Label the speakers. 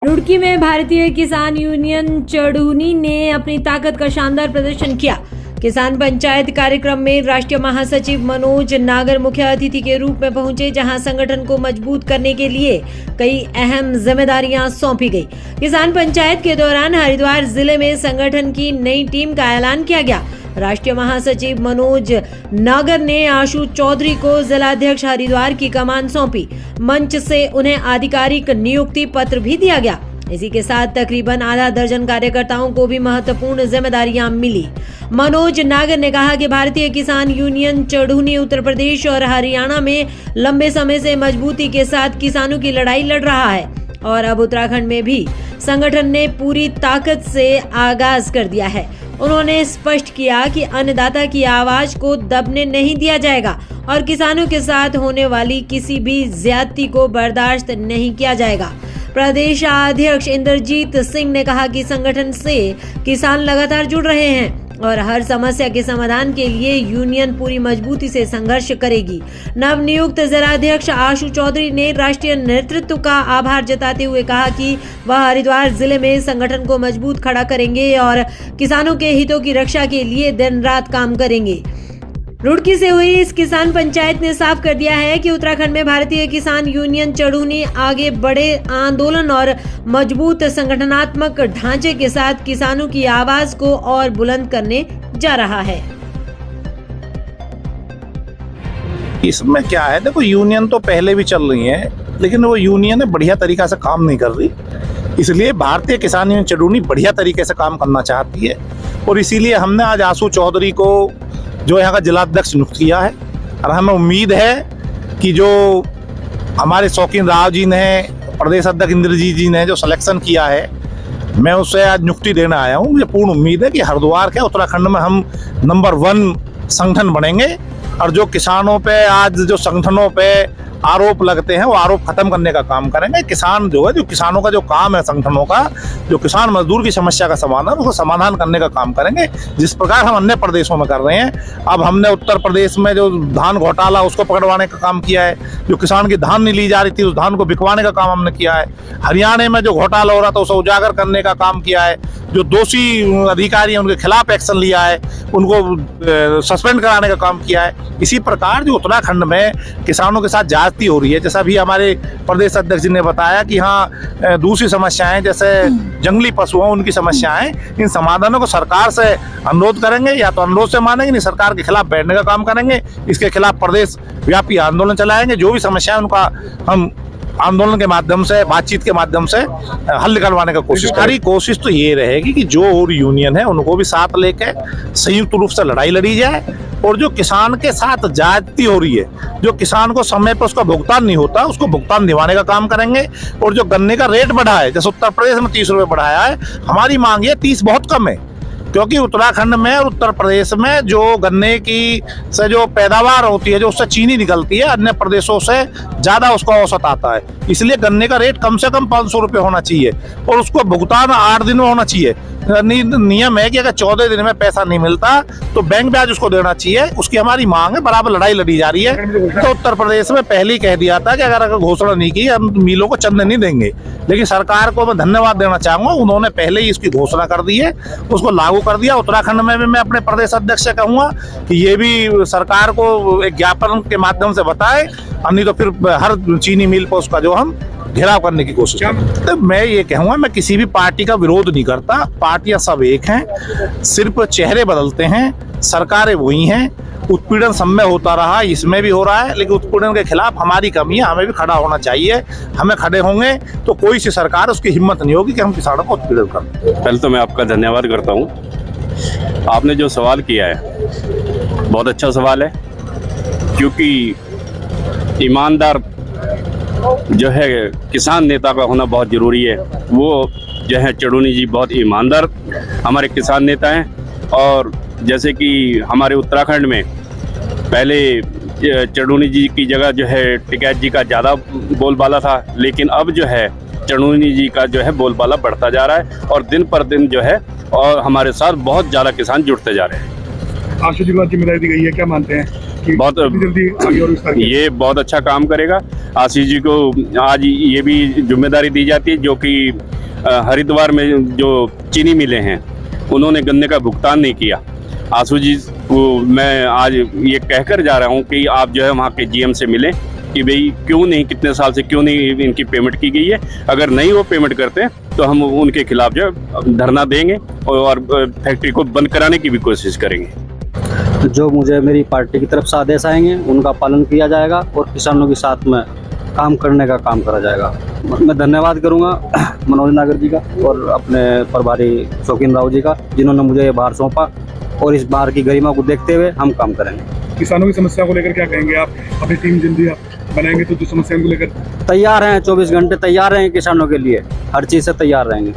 Speaker 1: रुड़की में भारतीय किसान यूनियन चढ़ूनी ने अपनी ताकत का शानदार प्रदर्शन किया। किसान पंचायत कार्यक्रम में राष्ट्रीय महासचिव मनोज नागर मुख्य अतिथि के रूप में पहुंचे, जहां संगठन को मजबूत करने के लिए कई अहम जिम्मेदारियां सौंपी गई। किसान पंचायत के दौरान हरिद्वार जिले में संगठन की नई टीम का ऐलान किया गया। राष्ट्रीय महासचिव मनोज नागर ने आशु चौधरी को जिलाध्यक्ष हरिद्वार की कमान सौंपी। मंच से उन्हें आधिकारिक नियुक्ति पत्र भी दिया गया। इसी के साथ तकरीबन आधा दर्जन कार्यकर्ताओं को भी महत्वपूर्ण जिम्मेदारियां मिली। मनोज नागर ने कहा कि भारतीय किसान यूनियन चढ़ूनी उत्तर प्रदेश और हरियाणा में लंबे समय से मजबूती के साथ किसानों की लड़ाई लड़ रहा है और अब उत्तराखंड में भी संगठन ने पूरी ताकत से आगाज कर दिया है। उन्होंने स्पष्ट किया कि अन्नदाता की आवाज को दबने नहीं दिया जाएगा और किसानों के साथ होने वाली किसी भी ज्यादती को बर्दाश्त नहीं किया जाएगा। प्रदेश अध्यक्ष इंद्रजीत सिंह ने कहा कि संगठन से किसान लगातार जुड़ रहे हैं और हर समस्या के समाधान के लिए यूनियन पूरी मजबूती से संघर्ष करेगी। नवनियुक्त जिलाध्यक्ष आशु चौधरी ने राष्ट्रीय नेतृत्व का आभार जताते हुए कहा कि वह हरिद्वार जिले में संगठन को मजबूत खड़ा करेंगे और किसानों के हितों की रक्षा के लिए दिन रात काम करेंगे। रुड़की से हुई इस किसान पंचायत ने साफ कर दिया है कि उत्तराखंड में भारतीय किसान यूनियन चढ़ूनी आगे बड़े आंदोलन और मजबूत संगठनात्मक ढांचे के साथ किसानों की आवाज को और बुलंद करने जा रहा है।
Speaker 2: इसमें क्या है, देखो यूनियन तो पहले भी चल रही है, लेकिन वो यूनियन बढ़िया तरीका से काम नहीं कर रही। इसलिए भारतीय किसान यूनियन चढ़ूनी बढ़िया तरीके से काम करना चाहती है और इसीलिए हमने आज आशु चौधरी को जो यहाँ का जिलाध्यक्ष नियुक्त किया है और हमें उम्मीद है कि जो हमारे शौकीन राव जी ने, प्रदेश अध्यक्ष इंद्रजीत जी ने जो सिलेक्शन किया है, मैं उससे आज नियुक्ति देने आया हूँ। मुझे पूर्ण उम्मीद है कि हरिद्वार के उत्तराखंड में हम नंबर 1 संगठन बनेंगे और जो किसानों पे आज जो संगठनों पे आरोप लगते हैं वो आरोप खत्म करने का काम करेंगे। किसान जो है, जो किसानों का जो काम है, संगठनों का जो किसान मजदूर की समस्या का समाधान, उसको समाधान करने का काम करेंगे, जिस प्रकार हम अन्य प्रदेशों में कर रहे हैं। अब हमने उत्तर प्रदेश में जो धान घोटाला उसको पकड़वाने का काम किया है, जो किसान की धान नहीं ली जा रही थी उस धान को बिकवाने का काम हमने किया है। हरियाणा में जो घोटाला हो रहा था उसे उजागर करने का काम किया है। जो दोषी अधिकारी हैं उनके खिलाफ एक्शन लिया है, उनको सस्पेंड कराने का काम किया है। इसी प्रकार जो उत्तराखंड में किसानों के साथ ज्यादती हो रही है, जैसा भी हमारे प्रदेश अध्यक्ष जी ने बताया कि हाँ दूसरी समस्याएं जैसे जंगली पशुओं उनकी समस्याएं, इन समाधानों को सरकार से अनुरोध करेंगे, या तो अनुरोध से मानेंगे, नहीं सरकार के खिलाफ बैठने का काम करेंगे। इसके खिलाफ प्रदेश व्यापी आंदोलन चलाएंगे। जो भी समस्याएं उनका हम आंदोलन के माध्यम से, बातचीत के माध्यम से हल निकलवाने का कोशिश करें। हमारी कोशिश तो ये रहेगी कि जो और यूनियन है उनको भी साथ लेके संयुक्त रूप से लड़ाई लड़ी जाए और जो किसान के साथ ज्यादती हो रही है, जो किसान को समय पर उसका भुगतान नहीं होता, उसको भुगतान दिलाने का काम करेंगे। और जो गन्ने का रेट बढ़ा है, जैसे उत्तर प्रदेश में 30 रुपये बढ़ाया है, हमारी मांग है 30 बहुत कम है, क्योंकि उत्तराखंड में और उत्तर प्रदेश में जो गन्ने की से जो पैदावार होती है, जो उससे चीनी निकलती है, अन्य प्रदेशों से ज्यादा उसका औसत आता है। इसलिए गन्ने का रेट कम से कम 500 रुपये होना चाहिए और उसको भुगतान 8 दिन में होना चाहिए। नियम है कि अगर 14 दिन में पैसा नहीं मिलता तो बैंक ब्याज उसको देना चाहिए। उसकी हमारी मांग है, बराबर लड़ाई लड़ी जा रही है। तो उत्तर प्रदेश में पहले ही कह दिया था कि अगर घोषणा नहीं की हम मिलों को चंदे नहीं देंगे, लेकिन सरकार को मैं धन्यवाद देना चाहूंगा, उन्होंने पहले ही इसकी घोषणा कर दी है, उसको लागू कर दिया। उत्तराखंड में भी मैं अपने प्रदेश अध्यक्ष से कहूंगा कि ये भी सरकार को एक ज्ञापन के माध्यम से बताए, नहीं तो फिर हर चीनी मिल पर उसका जो हम घेराव करने की कोशिश करें। तो मैं ये कहूँगा, मैं किसी भी पार्टी का विरोध नहीं करता, पार्टियां सब एक हैं, सिर्फ चेहरे बदलते हैं, सरकारें वही हैं। उत्पीड़न सब में होता रहा, इसमें भी हो रहा है, लेकिन उत्पीड़न के खिलाफ हमारी कमी है, हमें भी खड़ा होना चाहिए। हमें खड़े होंगे तो कोई सी सरकार उसकी हिम्मत नहीं होगी कि हम किसानों को उत्पीड़न करें।
Speaker 3: पहले तो मैं आपका धन्यवाद करता हूँ। आपने जो सवाल किया है बहुत अच्छा सवाल है, क्योंकि ईमानदार जो है किसान नेता का होना बहुत ज़रूरी है। वो जो है चढ़ूनी जी बहुत ईमानदार हमारे किसान नेता हैं। और जैसे कि हमारे उत्तराखंड में पहले चढ़ूनी जी की जगह जो है टिकैत जी का ज़्यादा बोलबाला था, लेकिन अब जो है चढ़ूनी जी का जो है बोलबाला बढ़ता जा रहा है और दिन पर दिन जो है और हमारे साथ बहुत ज़्यादा किसान जुड़ते जा रहे हैं।
Speaker 4: आशु जी को जिम्मेदारी दी गई है, क्या मानते हैं?
Speaker 3: बहुत
Speaker 4: जल्दी आगे और विस्तार किया
Speaker 3: ये बहुत अच्छा काम करेगा। आशीष जी को आज ये भी जिम्मेदारी दी जाती है, जो कि हरिद्वार में जो चीनी मिलें हैं उन्होंने गन्ने का भुगतान नहीं किया। आशु जी को मैं आज ये कहकर जा रहा हूँ कि आप जो है वहाँ के जीएम से मिलें कि भाई क्यों नहीं, कितने साल से क्यों नहीं इनकी पेमेंट की गई है। अगर नहीं वो पेमेंट करते हैं तो हम उनके खिलाफ जो है धरना देंगे और फैक्ट्री को बंद कराने की भी कोशिश करेंगे।
Speaker 5: जो मुझे मेरी पार्टी की तरफ से आदेश आएंगे उनका पालन किया जाएगा और किसानों के साथ में काम करने का काम करा जाएगा। मैं धन्यवाद करूंगा मनोज नागर जी का और अपने प्रभारी शौकीन राव जी का, जिन्होंने मुझे ये भार सौंपा, और इस बार की गरिमा को देखते हुए हम काम करेंगे।
Speaker 4: किसानों की समस्या को लेकर क्या कहेंगे आप? अपनी टीम जल्दी आप बनाएंगे तो जो समस्या को लेकर
Speaker 5: तैयार हैं, 24 घंटे तैयार रहेंगे किसानों के लिए, हर चीज़ से तैयार रहेंगे।